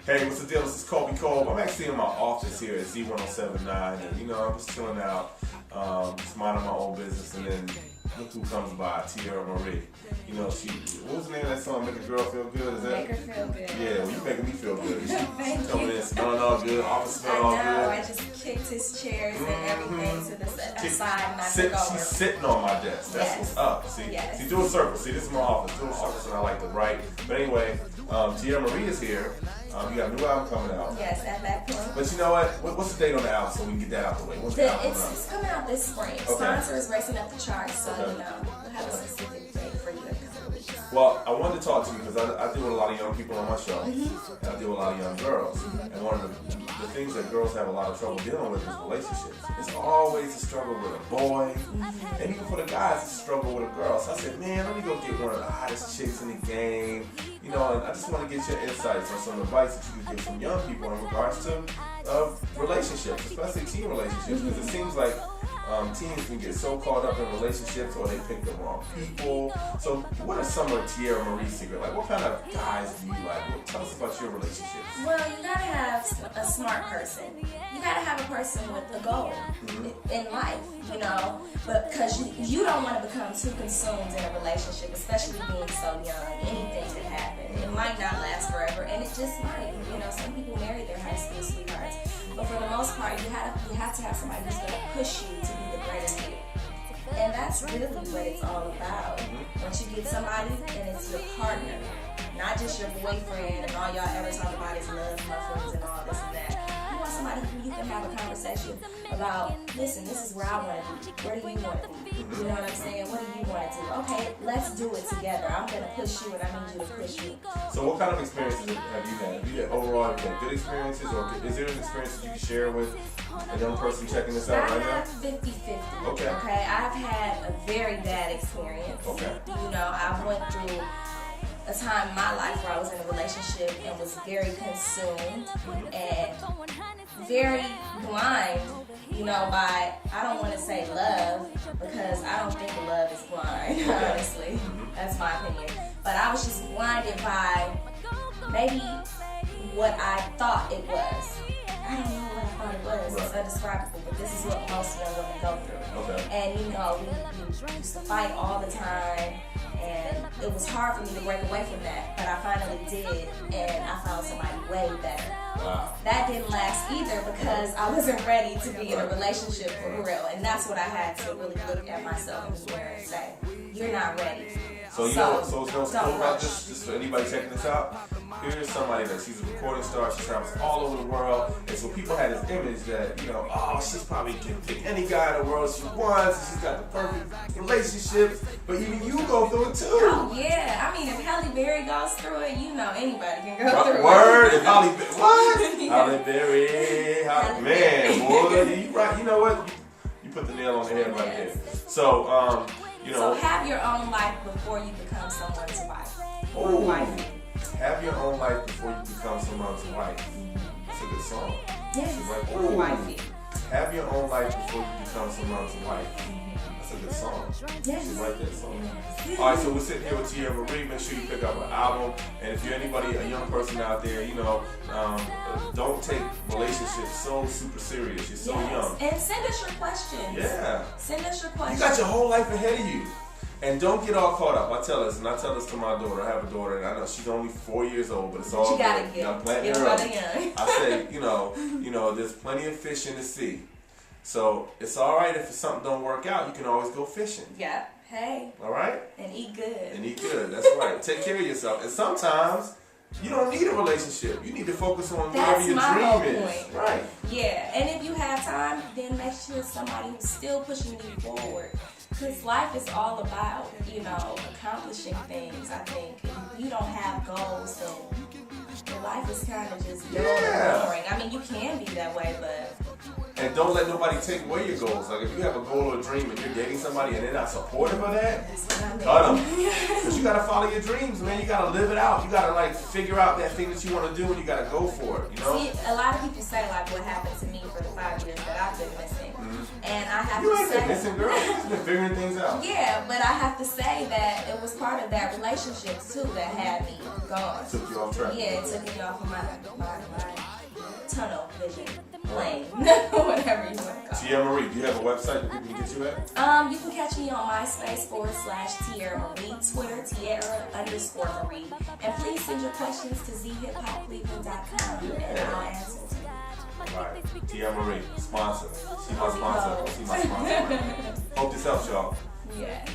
Hey, what's the deal? This is Colby Colb. I'm actually in my office here at Z1079, and I'm just chilling out, just minding my own business, and then look who comes by, Teairra Mari. What was the name of that song, Make a Girl Feel Good? Is that? Make her feel good. Yeah, well, you making me feel good. Thank She's coming you. in smelling all good, office smelling all I know, good. I just kicked his chairs and everything to the side and I took over. She's sitting on my desk. That's Yes. what's up. See, Yes. see, do a circle. See, this is my office. Do a circle, and I like to write. But anyway, Teairra Mari is here. You got a new album coming out. Yes, at that point. But you know what? What's the date on the album so we can get that out the way? What's the album coming out? It's coming out this spring. Okay. Sponsor is racing up the charts, so Okay. we'll have a specific date for you in a couple of weeks. Well, I wanted to talk to you because I deal with a lot of young people on my show. Mm-hmm. And I deal with a lot of young girls. And one of the things that girls have a lot of trouble dealing with is relationships. It's always a struggle with a boy. And even for the guys, it's a struggle with a girl. So I said, man, let me go get one of the hottest chicks in the game. And I just want to get your insights on some advice that you can give some young people in regards to relationships, especially teen relationships. Because it seems like teens can get so caught up in relationships or they pick the wrong people. So what are some of Teairra Mari's secrets? Like, what kind of guys do you like? Well, tell us about your relationships. Well, you gotta have a smart person. You gotta have a person with a goal in life, but because you don't want to become too consumed in a relationship, especially being so young. Anything could happen. It might not last forever, and it just might. Some people marry their high school sweethearts, but for the most part, you have to have somebody who's gonna push you to be the greater you. And that's really what it's all about. Once you get somebody, and it's your partner, not just your boyfriend, and all y'all ever talk about is love muffins and all this and that. You want somebody who you can have a conversation about, listen, this is where I want to be. Where do you want to be? You know what I'm saying? What do you want to do? Okay, let's do it together. I'm going to push you and I need you to push me. So what kind of experiences have you had? Have you had overall good experiences, or is there an experience that you can share with a young person checking this out right now? I have 50-50. Okay. I've had a very bad experience. Okay. I went through a time in my life where I was in a relationship and was very consumed and very blind, by, I don't want to say love, because I don't think love is blind, honestly. That's my opinion. But I was just blinded by maybe what I thought it was. I don't know what I thought it was. It's indescribable, but this is what most young women go through. Okay. And we used to fight all the time, and it was hard for me to break away from that, but I finally did, and I found somebody way better. Wow. That didn't last either because I wasn't ready to be in a relationship for real, and that's what I had to really look at myself in the mirror and say, you're not ready. So what's most cool about this, just for anybody checking this out, here's somebody that she's a recording star, she travels all over the world, and so people had this image that, she's probably can pick any guy in the world she wants, and she's got the perfect relationships, but even you go through it too. Oh yeah, I mean if Halle Berry goes through it, anybody can go through Word, it. if Halle Berry, what? Halle Berry, man, boy, you right, you know what? You put the nail on the head right there. So, So have your own life before you become someone's wife. Or Ooh. wifey. Have your own life before you become someone's wife. That's a good song. Yes, Right. or wifey. Have your own life before you become someone's wife. That's a good song. Yes. You write that song. All right, so we're sitting here with Teairra Mari. Make sure you pick up an album. And if you're anybody, a young person out there, don't take relationships so super serious. You're so young. And send us your questions. Yeah. Send us your You questions. got your whole life ahead of you. And don't get all caught up. I tell this, and I tell this to my daughter. I have a daughter, and I know she's only 4 years old, but it's all you gotta good. I'm get planting her her up. young. I say, there's plenty of fish in the sea. So it's all right if something don't work out. You can always go fishing. Yeah. Hey. All right? And eat good. And eat good. That's right. Take care of yourself. And sometimes you don't need a relationship. You need to focus on whatever your dream is. Right. Yeah. And if you have time, then make sure it's somebody who's still pushing you forward. Because life is all about, accomplishing things, I think. If you don't have goals, then your life is kind of just dull and boring. I mean, you can be that way, but... And don't let nobody take away your goals. Like, if you have a goal or a dream and you're dating somebody and they're not supportive of that, that's what I mean. cut them. Because you got to follow your dreams, man. You got to live it out. You got to, figure out that thing that you want to do, and you got to go for it, See, a lot of people say, what happened to me for the 5 years that I've been missing. And I have You to ain't say, been missing, girl. You just been figuring things out. yeah, but I have to say that it was part of that relationship too that had me going. Took you off track. Yeah, it took me off of my tunnel vision lane, whatever you want to call it. Teairra Mari, do you have a website that people can get you at? You can catch me on MySpace /Teairra Mari, Twitter Teairra_Mari, and please send your questions to zhiphopcleveland.com and I'll answer to you. Alright, Teairra Mari, sponsor. She my sponsor. She my sponsor. Hope this helps y'all. Yes.